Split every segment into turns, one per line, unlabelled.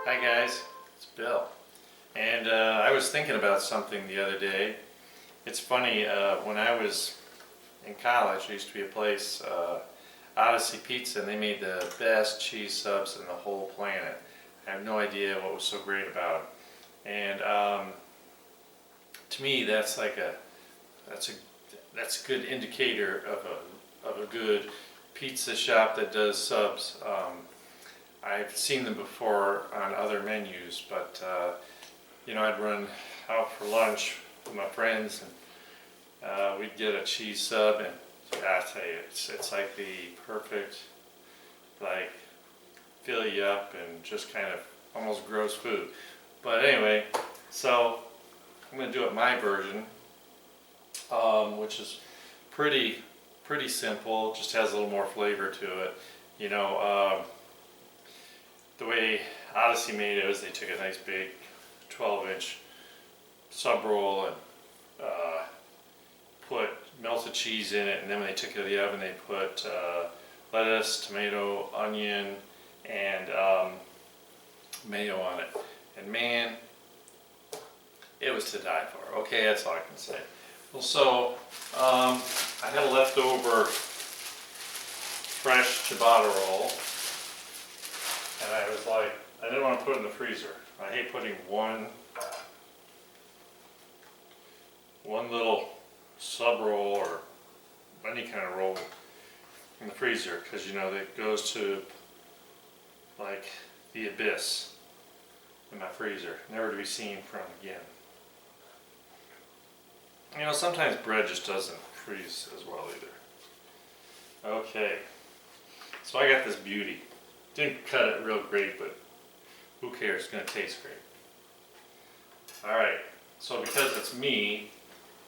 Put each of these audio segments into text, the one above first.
Hi guys, it's Bill. And I was thinking about something the other day. It's funny, when I was in college, there used to be a place, Odyssey Pizza, and they made the best cheese subs in the whole planet. I have no idea what was so great about them. And to me, that's a good indicator of a good pizza shop that does subs. I've seen them before on other menus, but I'd run out for lunch with my friends, and we'd get a cheese sub, and I tell you, it's like the perfect, like, fill you up and just kind of almost gross food. But anyway, so I'm going to do it my version, which is pretty simple. Just has a little more flavor to it. The way Odyssey made it was they took a nice big 12-inch sub roll and put melted cheese in it, and then when they took it to the oven, they put lettuce, tomato, onion, and mayo on it. And man, it was to die for. Okay, that's all I can say. Well, so I had a leftover fresh ciabatta roll, and I was like, I didn't want to put it in the freezer. I hate putting one little sub roll or any kind of roll in the freezer, because it goes to like the abyss in my freezer, never to be seen from again. Sometimes bread just doesn't freeze as well either. Okay, so I got this beauty. Didn't cut it real great, but who cares? It's going to taste great. Alright, so because it's me,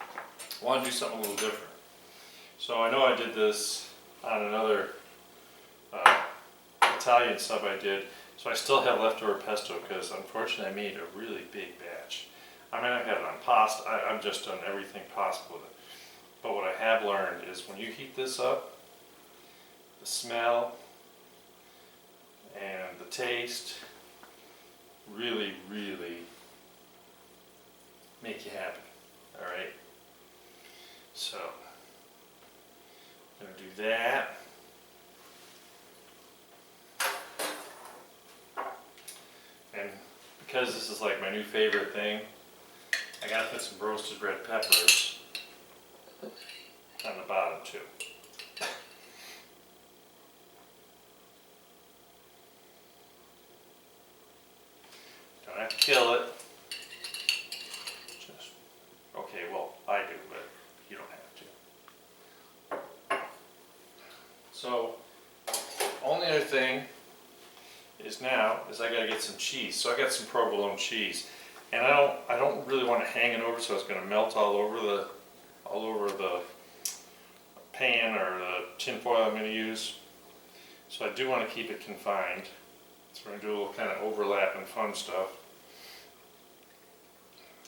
I want to do something a little different. So I know I did this on another Italian sub I did, so I still have leftover pesto because unfortunately I made a really big batch. I mean, I've had it on pasta. I've just done everything possible with it. But what I have learned is when you heat this up, the smell and the taste really make you happy. Alright? So, I'm going to do that. And because this is like my new favorite thing, I got to put some roasted red peppers on the bottom too. Don't have to kill it. Okay, well, I do, but you don't have to. So, only other thing is I gotta get some cheese. So I got some provolone cheese, and I don't really want to hang it over so it's gonna melt all over the pan or the tin foil I'm gonna use. So I do want to keep it confined. So we're gonna do a little kind of overlap and fun stuff.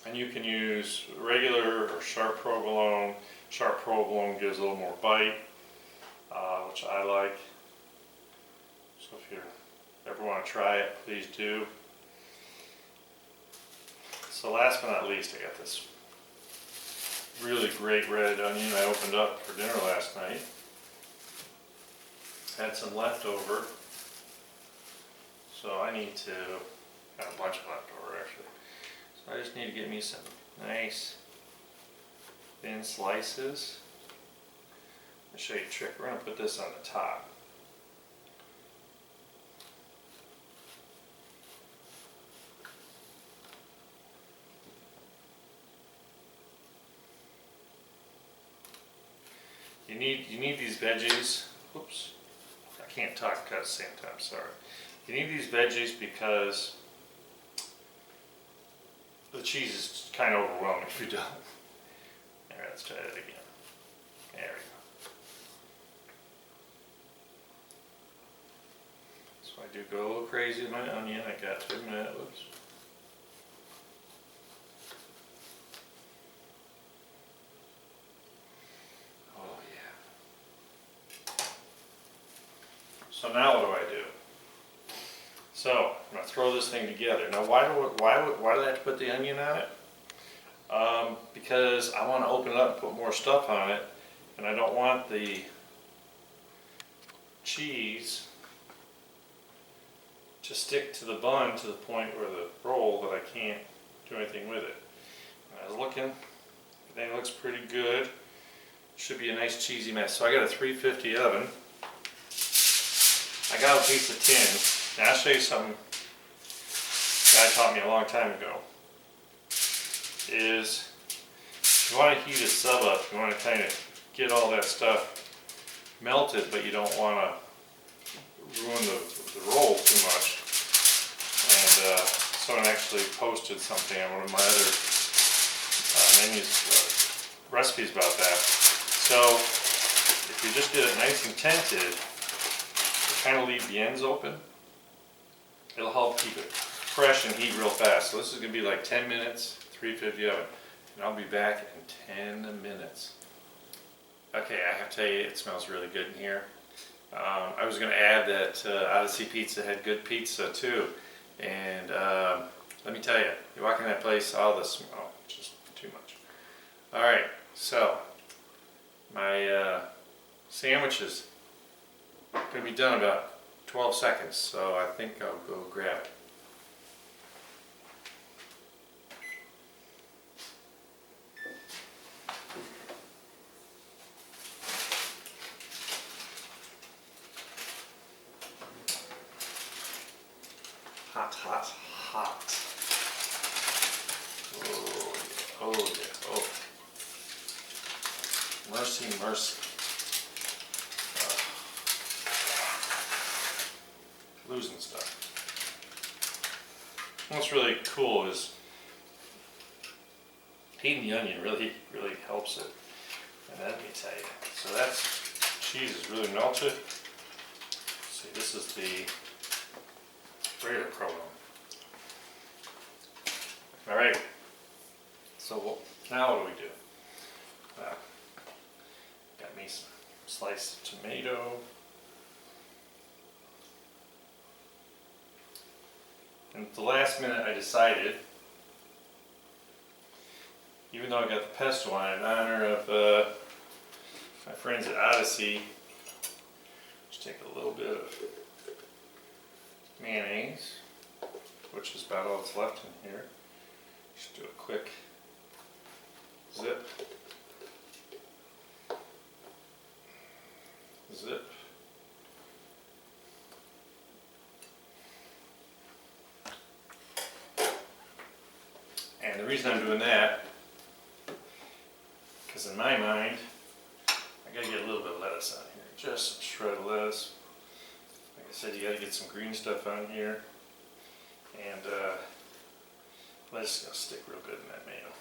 And you can use regular or sharp provolone. Sharp provolone gives a little more bite, which I like. So if you ever want to try it, please do. So last but not least, I got this really great red onion I opened up for dinner last night. Had some leftover. So I need to, got a bunch of leftover actually. So I just need to get me some nice thin slices. I'll show you a trick. We're going to put this on the top. You need these veggies. Oops, I can't talk and cut at the same time. Sorry. You need these veggies because the cheese is kind of overwhelming if you don't. Alright, let's try that again. There we go. So I do go a little crazy with my onion, I got to admit. Oops. Oh yeah. So now what do I do? So I'm gonna throw this thing together. Now, why do I have to put the onion on it? Because I want to open it up and put more stuff on it, and I don't want the cheese to stick to the bun to the point where the roll that I can't do anything with it. And I was looking, everything looks pretty good. Should be a nice cheesy mess. So I got a 350 oven. I got a piece of tin. Now I'll show you something a guy taught me a long time ago. Is you want to heat a sub up. You want to kind of get all that stuff melted, but you don't want to ruin the roll too much. And someone actually posted something on one of my other recipes about that. So if you just get it nice and tented, kind of leave the ends open, it'll help keep it fresh and heat real fast. So this is going to be like 10 minutes, 350 oven, and I'll be back in 10 minutes. Okay, I have to tell you, it smells really good in here. I was going to add that Odyssey Pizza had good pizza too, and let me tell you, you walk in that place, all the smell, just too much. All right, so my sandwiches going to be done in about 12 seconds, so I think I'll go grab it. Hot, hot, hot. Oh, yeah, oh, yeah, oh. Mercy, mercy. Losing stuff. What's really cool is heating the onion really helps it. And let me tell you, so that's cheese is really melted. See, this is the regular provolone. All right. So now what do? Well, got me some sliced tomato. And at the last minute I decided, even though I got the pesto on it, in honor of my friends at Odyssey, just take a little bit of mayonnaise, which is about all that's left in here. Just do a quick zip. Zip. And the reason I'm doing that, because in my mind, I gotta get a little bit of lettuce on here, just some shredded lettuce. Like I said, you gotta get some green stuff on here, and lettuce is gonna stick real good in that mayo.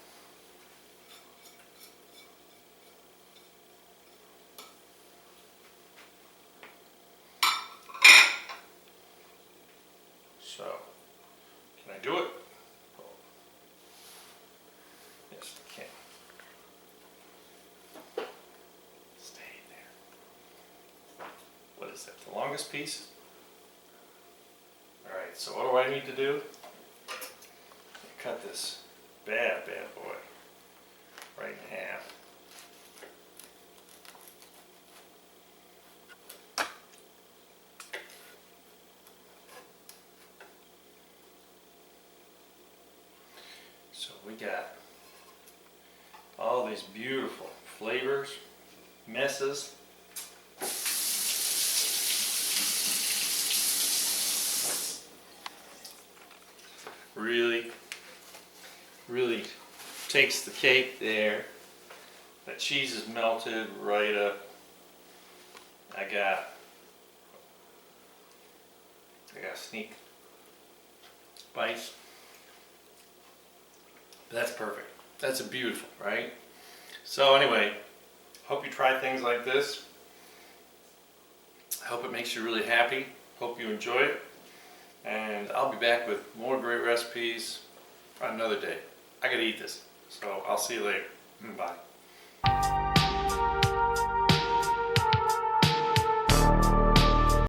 So, can I do it? Yes, I can. Stay there. What is that, the longest piece? Alright, so what do I need to do? Cut this bad boy right in half. So we got all these beautiful flavors, messes. Really takes the cake there. That cheese is melted right up. I got a sneak spice. That's perfect. That's beautiful, right? So anyway, hope you try things like this. I hope it makes you really happy. Hope you enjoy it. And I'll be back with more great recipes on another day. I gotta eat this. So I'll see you later. Bye.